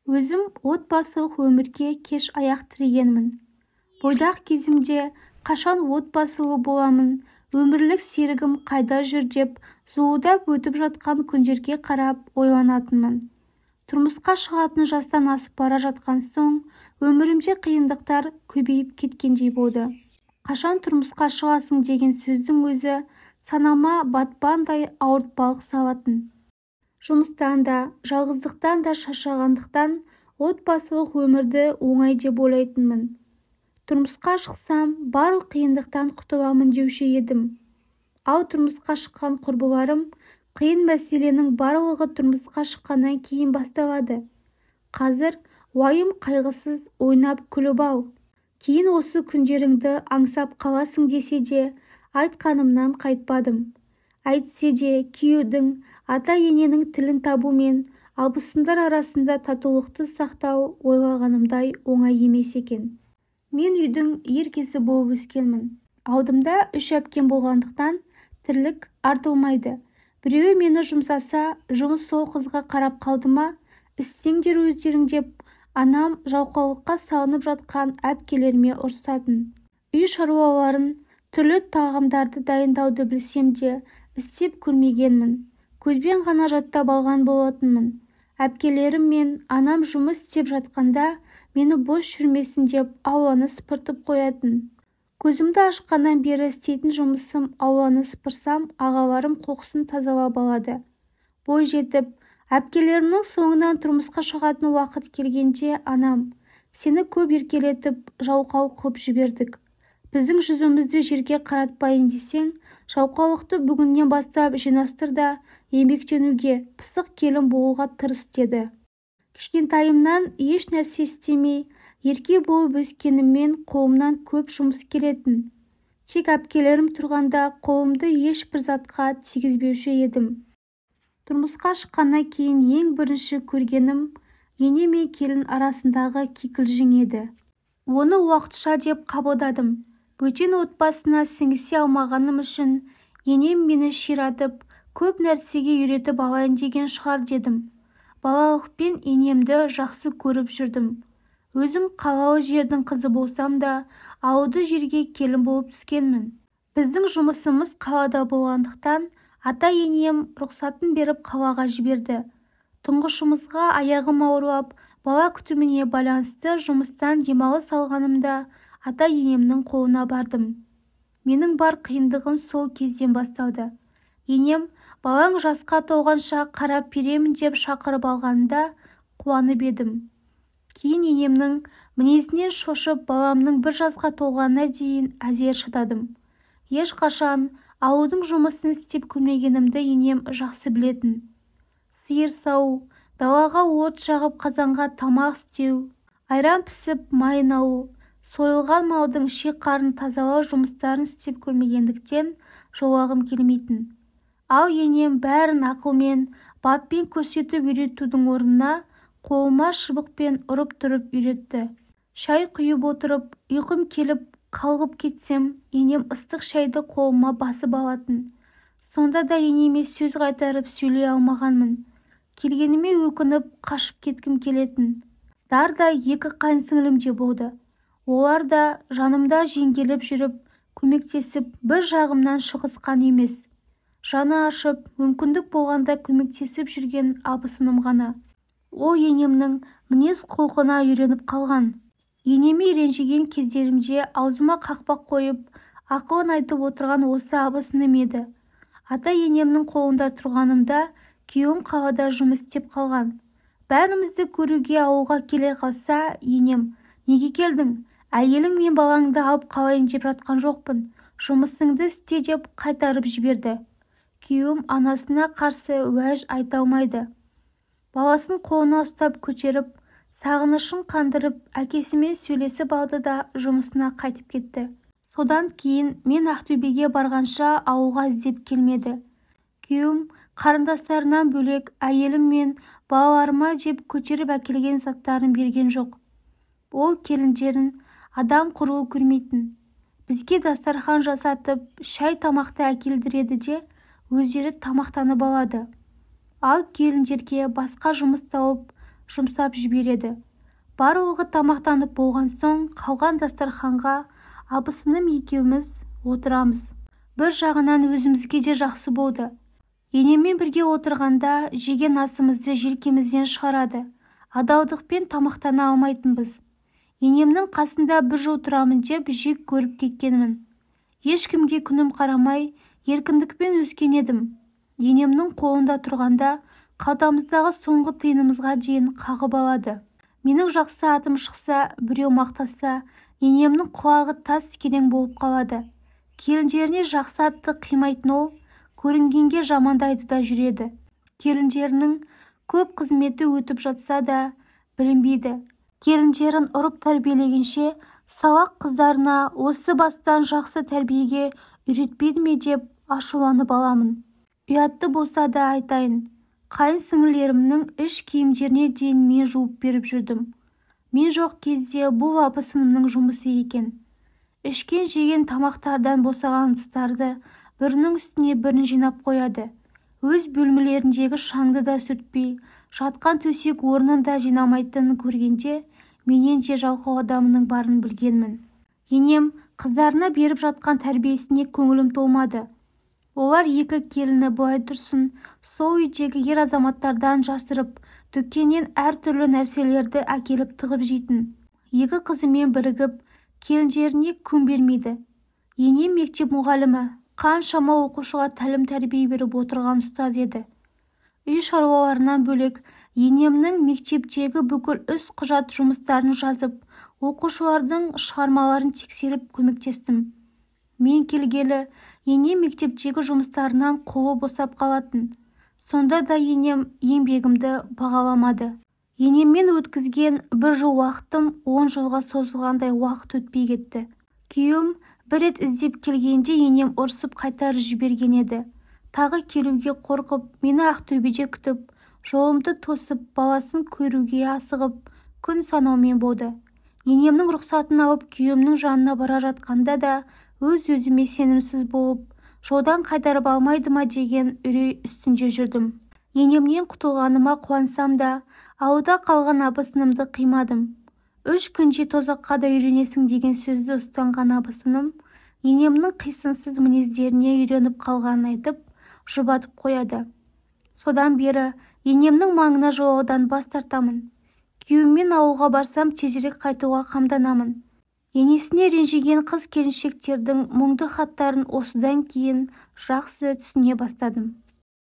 Өзім отбасылық өмірге кеш аяқ тірегенмін. Бойдақ кезімде қашан отбасылы боламын, өмірлік серігім қайда жүр деп зуылдап өтіп жатқан күндерге қарап ойланатынмын. Тұрмысқа шығатын жастан асып бара жатқан соң өмірімде қиындықтар көбейіп кеткендей болды. Қашан тұрмысқа шығасың деген сөздің өзі санама батпандай ауыртпалық салатын. Жұмыстан да, жалғыздықтан да шаршағандықтан отбасылық өмірді оңай деп ойлайтынмын. Тұрмысқа шықсам, барлық қиындықтан құтыламын деуші едім. Ал тұрмысқа шыққан құрбыларым, қиын мәселенің барлығы тұрмысқа шыққаннан кейін басталады. Қазір уайым қайғысыз ойнап күліп ал. Кейін осы күндеріңді аңсап қаласың десе де, айтқанымнан қайтпадым. Әйтсе де күйеудің, ата-ененің тілін табу мен абысындар арасында татулықты сақтау ойлағанымдай оңай емес екен. Мен үйдің еркесі болып өскенмін. Алдымда 3 әпкем болғандықтан тірлік артылмайды. Біреуі мені жұмсаса, жұмыс сол қызға қарап қалды ма, істеңдер өздерің деп, анам жалқаулыққа салынып жатқан әпкелеріме ұрсатын. Үй шаруаларын, түрлі тағамдарды дайындауды білсем де, істеп көрмегенмін. Көзбен ғана жаттап алған болатынмын. Әпкелерім мен анам жұмыс істеп жатқанда мені бос жүрмесін деп ауланы сыпыртып қоятын. Көзімді ашқаннан бері істейтін жұмысым ауланы сыпырсам, ағаларым қоқысын тазалап алады. Бой жетіп, әпкелерімнің соңынан тұрмысқа шығатын уақыт келгенде анам, сені көп еркелетіп, жалқау қылып жібердік. Біздің жүзімізді жерге қаратпайын десең, жалқаулықты бүгіннен бастап жинастыр да еңбектенуге, пысық келін болуға тырыс деді. Кішкентайымнан еш нәрсе істемей, ерке болып өскеніммен қолымнан көп жұмыс келетін. Тек әпкелерім тұрғанда қолымды ешбір затқа тигізбеуші едім. Тұрмысқа шыққаннан кейін ең бірінші көргенім ене мен келін арасындағы кикілжің еді. Оны уақытша деп қабылдадым. Бөтен отбасына сіңісе алмағаным үшін енем мені ширатып, көп нәрсеге үйретіп алайын деген шығар дедім. Балалықпен енемді жақсы көріп жүрдім. Өзім қалалы жердің қызы болсам да, ауылды жерге келін болып түскенмін. Біздің жұмысымыз қалада болғандықтан, ата-енем рұқсатын беріп қалаға жіберді. Тұңғышымызға аяғым ауырлап, бала күтіміне байланысты жұмыстан демалыс алғанымда ата-енемнің қолына бардым. Менің бар қиындығым сол кезден басталды. Енем, балаң жасқа толғанша қарап беремін деп шақырып алғанында қуанып едім. Кейін енемнің мінезінен шошып, баламның 1 жасқа толғанына дейін әзер шыдадым. Ешқашан ауылдың жұмысын істеп көрмегенімді енем жақсы білетін. Сиыр сау, далаға от жағып қазанға тамақ істеу, айран пісіп майын алу, сойылған малдың ши-қарын тазалау жұмыстарын істеп көрмегендіктен жолағым келмейтін. Ал енем бәрін ақылмен, баппен көрсетіп үйретудің орнына қолыма шыбықпен ұрып тұрып үйретті. Шай құйып отырып, ұйқым келіп қалғып кетсем, енем ыстық шайды қолыма басып алатын. Сонда да енеме сөз қайтарып сөйлей алмағанмын. Келгеніме өкініп, қашып кеткім келетін. Дарда 2 қайынсіңлім де болды. Олар да жанымда жеңгеліп жүріп, көмектесіп, бір жағымнан шығысқан емес. Жаны ашып, мүмкіндік болғанда көмектесіп жүрген абысыным ғана. Ол енемнің мінез-құлқына үйреніп қалған. Енеме ренжіген кездерімде аузыма қақпақ қойып, ақылын айтып отырған осы абысыным еді. Ата-енемнің қолында тұрғанымда күйеуім қалада жұмыс істеп қалған. Бәрімізді көруге ауылға келе қалса, енем, неге келдің? Әйелің мен балаңды алып қалайын деп жатқан жоқпын. Жұмысыңды істе деп қайтарып жіберді. Күйеуім анасына қарсы уәж айта алмайды. Баласын қолына ұстап көтеріп, сағынышын қандырып, әкесімен сөйлесіп алды да жұмысына қайтып кетті. Содан кейін мен Ақтөбеге барғанша ауылға іздеп келмеді. Күйеуім қарындастарынан бөлек әйелім мен балаларыма деп көтеріп әкелген заттарын берген жоқ. Ол келіндерін адам құрлы көрмейтін. Бізге дастархан жасатып, шай тамақты әкелдіреді де, өздері тамақтанып алады. Ал келіндерге басқа жұмыс тауып, жұмсап жібереді. Барлығы тамақтанып болған соң қалған дастарханға абысыным екеуміз отырамыз. Бір жағынан өзімізге де жақсы болды. Енеммен бірге отырғанда жеген асымызды желкемізден шығарады. Адалдықпен тамақтана алмайтынбыз. Енемнің қасында бір жыл тұрамын деп жек көріп кеткенмін. Ешкімге күнім қарамай, еркіндікпен өскен едім. Енемнің қолында тұрғанда қалтамыздағы соңғы тиынымызға дейін қағып алады. Менің жақсы атым шықса, біреу мақтаса, енемнің құлағы тас керең болып қалады. Келіндеріне жақсы атты қимайтын ол, көрінгенге жамандайды да жүреді. Келіндерінің көп қызметі өтіп жатса да білінбейді. Келіндерін ұрып тәрбиелегенше, салақ қыздарына осы бастан жақсы тәрбиеге үйретпеді ме деп ашуланып аламын. Ұятты болса да айтайын. Қайын сіңілерімнің іш киімдеріне дейін мен жуып беріп жүрдім. Мен жоқ кезде бұл абысынымның жұмысы екен. Ішкен жеген тамақтардан босаған ыдыстарды бірінің үстіне бірін жинап қояды. Өз бөлмелеріндегі шаңды да сүртпей, жатқан төсек орнын да жинамайтынын көргенде, менен де жалқау адамының барын білгенмін. Енем қыздарына беріп жатқан тәрбиесіне көңілім толмады. Олар екі келіні былай тұрсын, сол үйдегі ер азаматтардан жасырып, дүкеннен әртүрлі нәрселерді әкеліп тығып жейтін. Екі қызымен бірігіп, келіндеріне күн бермейді. Енем мектеп мұғалімі, қаншама оқушыға тәлім-тәрбие беріп отырған ұстаз еді. Үй шаруаларынан бөлек, енемнің мектептегі бүкіл іс құжат жұмыстарын жазып, оқушылардың шығармаларын тексеріп көмектестім. Мен келгелі, енем мектептегі жұмыстарынан қолы босап қалатын. Сонда да енем еңбегімді бағаламады. Енеммен өткізген бір жыл уақытым 10 жылға созылғандай уақыт өтпей кетті. Күйеуім бір рет іздеп келгенде енем ұрсып қайтарып жіберген еді. Тағы келуге қорқып, мені Ақтөбеде күтіп, жолымды тосып, баласын көруге асығып, күн санаумен болды. Енемнің рұқсатын алып күйеуімнің жанына бара жатқанда да өз-өзіме сенімсіз болып, жолдан қайтарып алмайды ма деген үрей үстінде жүрдім. Енемнен құтылғаныма қуансам да, ауылда қалған абысынымды қимадым. 3 күнде тозаққа да үйренесің деген сөзді ұстанған абысыным, енемнің қисынсыз мінездеріне үйреніп қалғанын айтып, жұбатып қояды. Содан бері енемнің маңына жолаудан бас тартамын. Күйеуіммен ауылға барсам тезірек қайтуға қамданамын. Енесіне ренжіген қыз-келіншектердің мұңды хаттарын осыдан кейін жақсы түсіне бастадым.